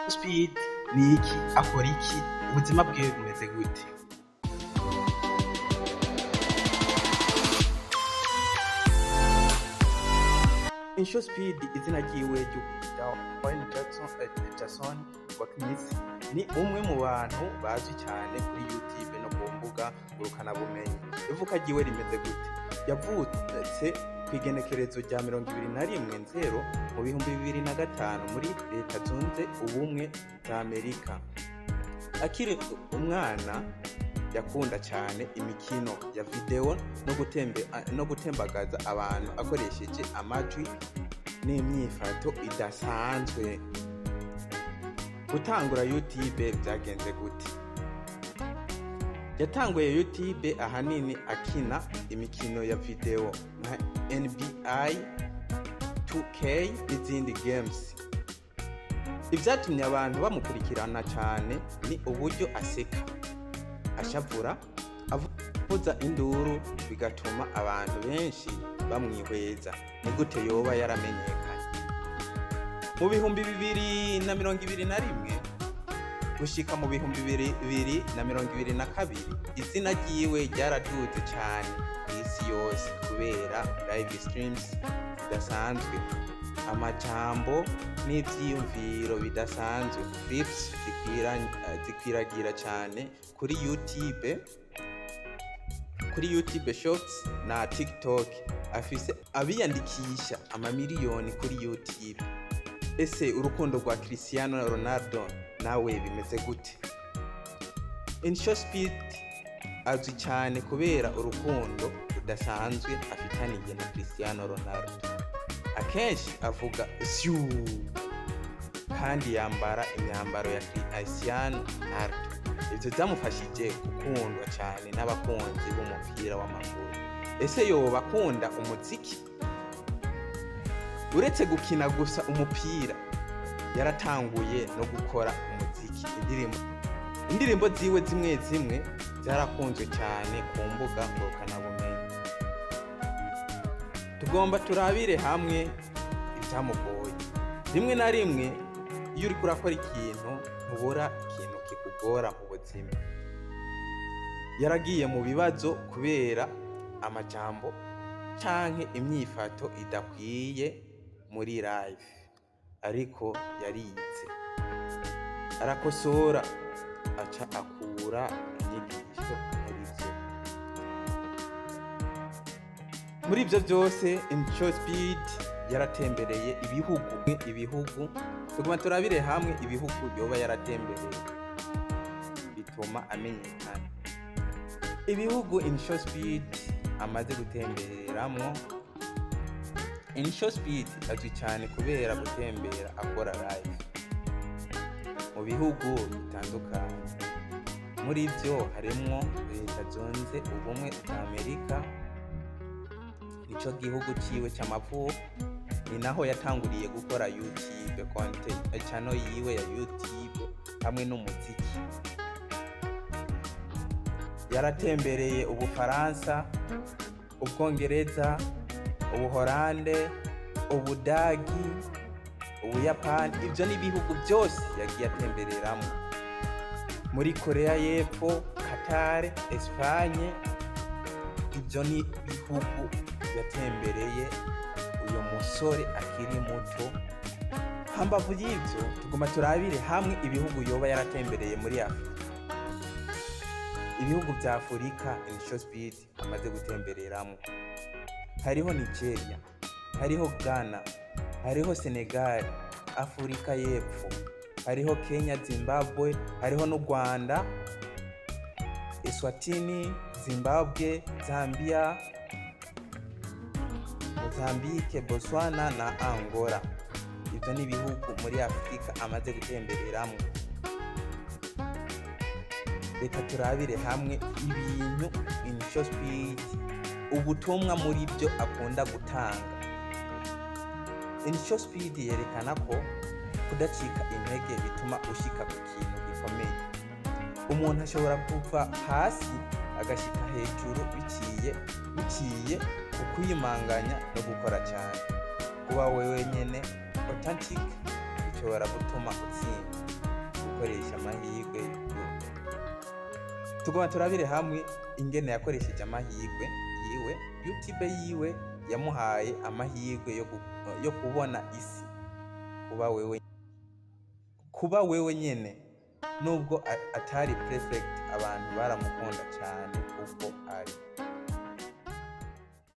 Speed ni iki? Akora iki? Ubuzima bwiwe bumeze gute? Speed izina ryiwe ry'ukwita Wayne Jackson Watkins ni umwe mu bantu bazwi cyane kuri YouTube no ku mbuga ngurukanabumenyi. Ivuka ryiwe rimeze gute? Yavutse kw'igenekerezo rya 21/0 mu 2005 muri Leta Zunze Ubumwe za Amerika. Akiri umwana yakunda cyane imikino ya video no gutembagaza abantu akoresheje amajwi n'imyifato idasanzwe. Gutangura YouTube byagenze gute? Yatanguye YouTube ahanini akina imikino ya video nka NBA 2K n'izindi games. Ivyatumye abantu bamukurikirana cyane ni uburyo aseka, ashavura, avuza induru, bigatuma abantu benshi bamwihweza. Ni gute yoba yaramenyekanye? Mu 2021 gushika mu 2022 izina ryiwe ryaraduze cyane isi yose kubera live streams bidasanzwe, amajambo n'ivyiyumviro bidasanzwe, clips zikwiragira cyane kuri YouTube Shorts na TikTok. Afise abiyandikisha amamiliyoni kuri YouTube. Ese urukundo rwa Cristiano Ronaldo nawe bimeze gute? Speed azwi cyane kubera urukundo rudasanzwe afitaniye na Cristiano Ronaldo. Akenshi avuga siu kandi yambara imyambaro ya Cristiano Ronaldo. Ivyo byamufashije gukundwa cyane n'abakunzi b'umupira w'amaguru. Ese yoba akunda umuziki? Uretse gukina gusa umupira, yaratanguye no gukora umuziki. Indirimbo ziwe zimwe zarakunzwe cyane ku mbuga ngurukanabumenyi. Tugomba turabire hamwe ibyamugoye. Rimwe na rimwe iyo uri kurakora ikintu ntubura ikintu kikugora mu buzima. Yaragiye mu bibazo kubera amajambo canke imyifato idakwiye muri live, ariko yarize, arakosora, aca akura inyigisho muri ivyo byose. Speed yaratembereye ibihugu. Tuguma turabire hamwe ibihugu yoba yaratembereye bituma amenyekana. Ibihugu Speed amaze gutembereramo. Speed azwi cyane kubera gutembera akora live mu bihugu bitandukanye. Muri byo harimo Leta Zunze Ubumwe za Amerika, nico gihugu ciwe cy'amavuko. Ni naho yatanguriye gukora YouTube content channel yiwe ya YouTube hamwe n'umuziki. Yaratembereye Ubufaransa, Ubwongereza, Ubuholande, Ubudagi, Ubuyapani. Ivyo ni ibihugu byose yagiye atembereramo. Muri Korea y'Epfo, Qatar, Espagne. Ivyo ni ibihugu yatembereye uyo musore akiri muto. Hambavu y'ivyo tuguma turabire hamwe ibihugu yoba yaratembereye muri Afrika. Ibihugu vya Afurika Speed amaze gutembereramo hariho Nigeria, hariho Ghana, hariho Senegal, Afurika y'Epfo, hariho Kenya, Zimbabwe, hariho n'u Rwanda, Eswatini, Zimbabwe, Zambia, Mozambique, Botswana na Angola. Ivyo ni ibihugu muri Afrika amaze gutembereramo. Reka turabire hamwe ibintu Speed, ubutumwa muri byo akunda gutanga. Speed yerekana ko kudacika intege bituma ushika ku kintu gikomeye. Umuntu ashobora kuva hasi agashika hejuru biciye ukwiyimanganya no gukora cyane. Kuba wewe nyene authentic bishobora gutuma utsinda. tugomba turabire hamwe ingene yakoresheje amahirwe yiwe. YouTube yiwe yamuhaye amahirwe yo kubona isi, kuba wewe nyene. Nubwo atari perfect, abantu baramukunda cyane uko ari.